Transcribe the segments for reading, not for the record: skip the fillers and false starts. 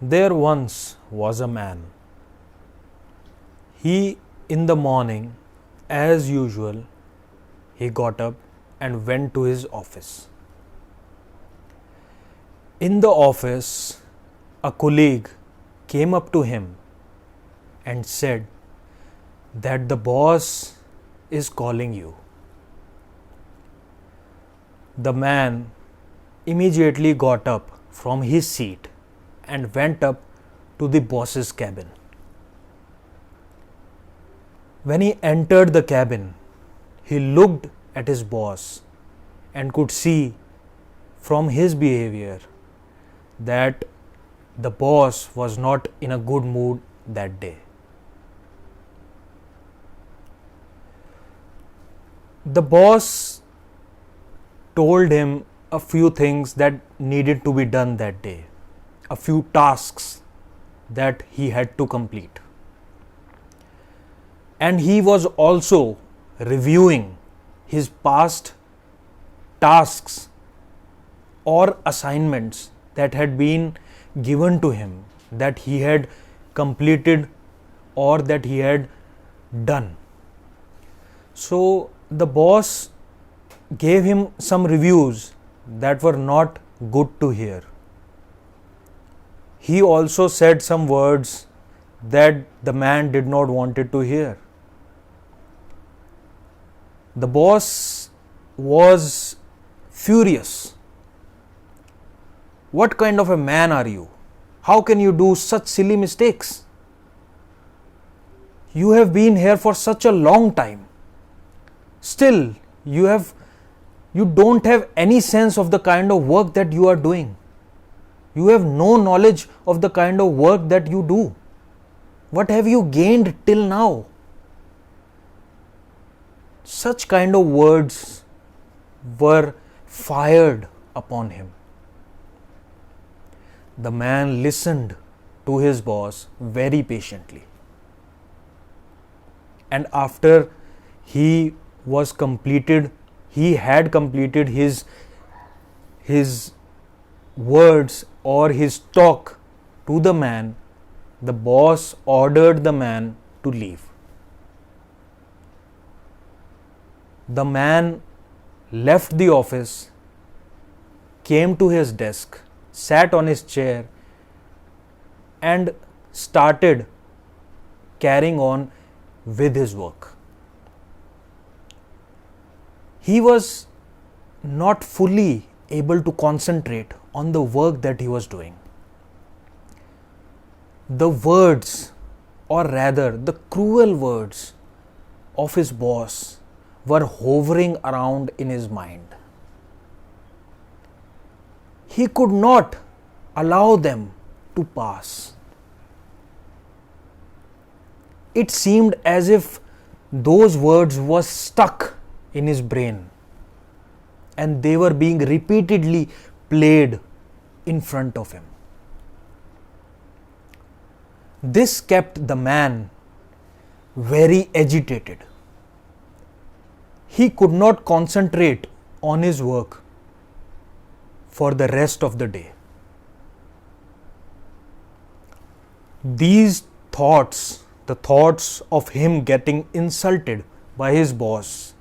There once was a man. He, in the morning, as usual, he got up and went to his office. In the office, a colleague came up to him and said that the boss is calling you. The man immediately got up from his seat and went up to the boss's cabin. When he entered the cabin, he looked at his boss and could see from his behavior that the boss was not in a good mood that day. The boss told him a few things that needed to be done that day, a few tasks that he had to complete. And he was also reviewing his past tasks or assignments that had been given to him, that he had completed or that he had done. So the boss gave him some reviews that were not good to hear. He also said some words that the man did not wanted to hear. The boss was furious. What kind of a man are you? How can you do such silly mistakes? You have been here for such a long time. Still, you don't have any sense of the kind of work that you are doing. You have no knowledge of the kind of work that you do. What have you gained till now? Such kind of words were fired upon him. The man listened to his boss very patiently. And after he had completed his words or his talk to the man, the boss ordered the man to leave. The man left the office, came to his desk, sat on his chair, and started carrying on with his work. He was not fully able to concentrate on the work that he was doing. The words, or rather the cruel words of his boss, were hovering around in his mind. He could not allow them to pass. It seemed as if those words were stuck in his brain and they were being repeatedly played in front of him. This kept the man very agitated. He could not concentrate on his work for the rest of the day. These thoughts, the thoughts of him getting insulted by his boss,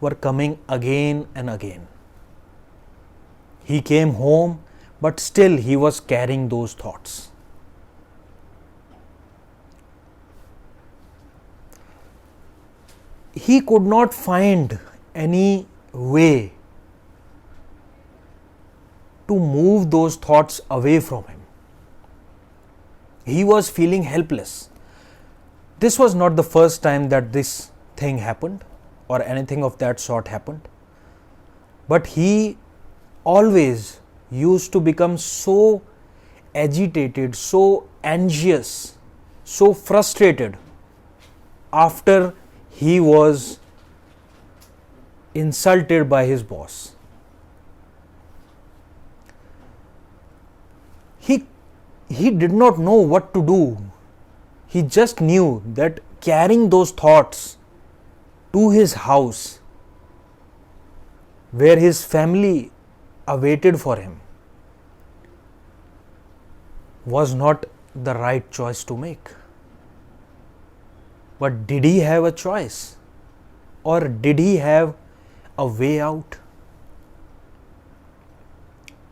were coming again and again. He came home, but still he was carrying those thoughts. He could not find any way to move those thoughts away from him. He was feeling helpless. This was not the first time that this thing happened or anything of that sort happened. But he always used to become so agitated, so anxious, so frustrated after he was insulted by his boss. He did not know what to do. He just knew that carrying those thoughts to his house, where his family awaited for him, was not the right choice to make. But did he have a choice? Or did he have a way out?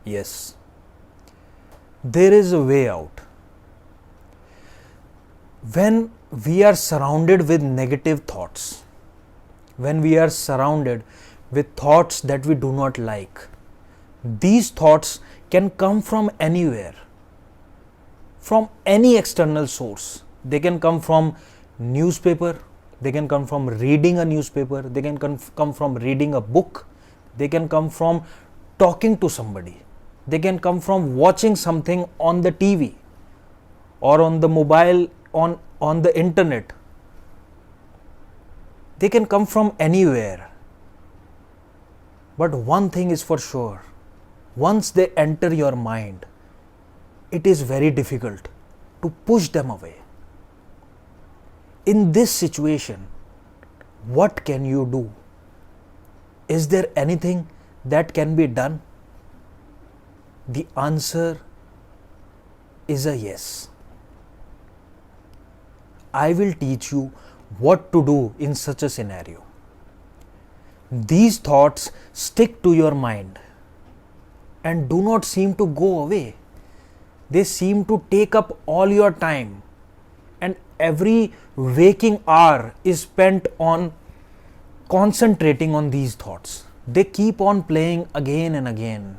Yes, there is a way out. When we are surrounded with negative thoughts, when we are surrounded with thoughts that we do not like, these thoughts can come from anywhere, from any external source. They can come from newspaper, they can come from reading a newspaper, they can come from reading a book, they can come from talking to somebody, they can come from watching something on the TV or on the mobile, on the internet. They can come from anywhere. But one thing is for sure, once they enter your mind, it is very difficult to push them away. In this situation, what can you do? Is there anything that can be done? The answer is a yes. I will teach you what to do in such a scenario. These thoughts stick to your mind and do not seem to go away. They seem to take up all your time, and every waking hour is spent on concentrating on these thoughts. They keep on playing again and again.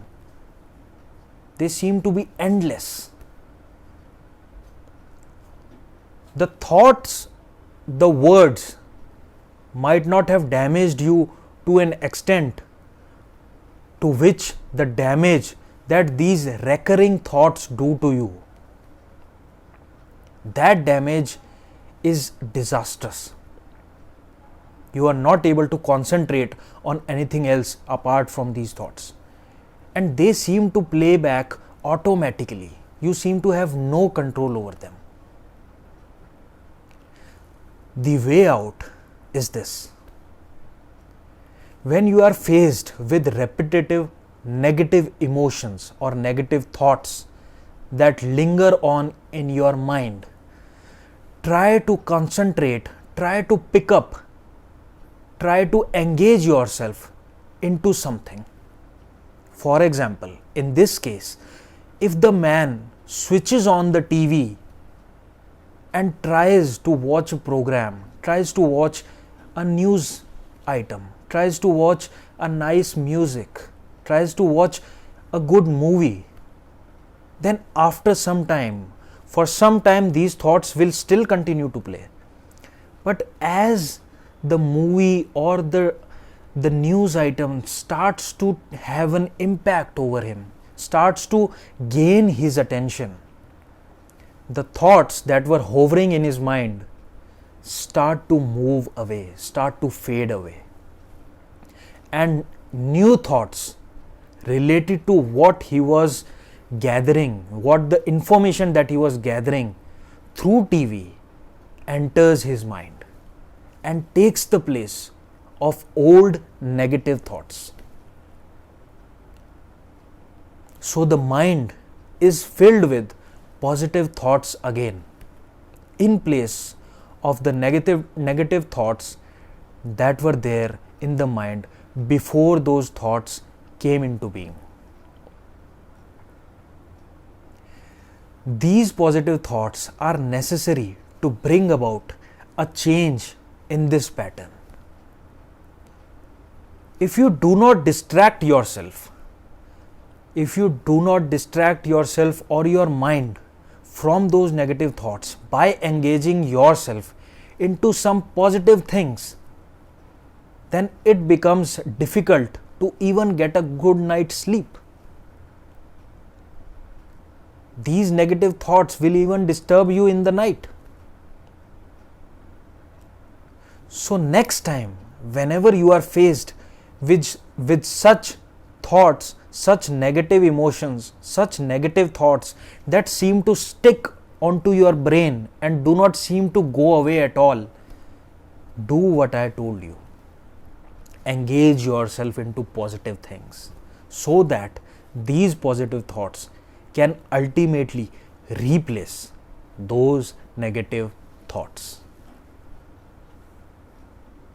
They seem to be endless. The thoughts, the words might not have damaged you to an extent to which the damage that these recurring thoughts do to you, that damage is disastrous. You are not able to concentrate on anything else apart from these thoughts, and they seem to play back automatically. You seem to have no control over them. The way out is this: when you are faced with repetitive negative emotions or negative thoughts that linger on in your mind, try to concentrate, try to pick up, try to engage yourself into something. For example, in this case, if the man switches on the TV and tries to watch a program, tries to watch a news item, tries to watch a nice music, tries to watch a good movie, then after some time, for some time, these thoughts will still continue to play. But as the movie or the news item starts to have an impact over him, starts to gain his attention, the thoughts that were hovering in his mind start to move away, start to fade away. And new thoughts related to what he was gathering, what the information that he was gathering through TV enters his mind and takes the place of old negative thoughts. So the mind is filled with positive thoughts again, in place of the negative thoughts that were there in the mind before those thoughts came into being. These positive thoughts are necessary to bring about a change in this pattern. If you do not distract yourself, or your mind from those negative thoughts by engaging yourself into some positive things, then it becomes difficult to even get a good night's sleep. These negative thoughts will even disturb you in the night. So next time, whenever you are faced with such thoughts, such negative emotions, such negative thoughts that seem to stick onto your brain and do not seem to go away at all, do what I told you. Engage yourself into positive things so that these positive thoughts can ultimately replace those negative thoughts.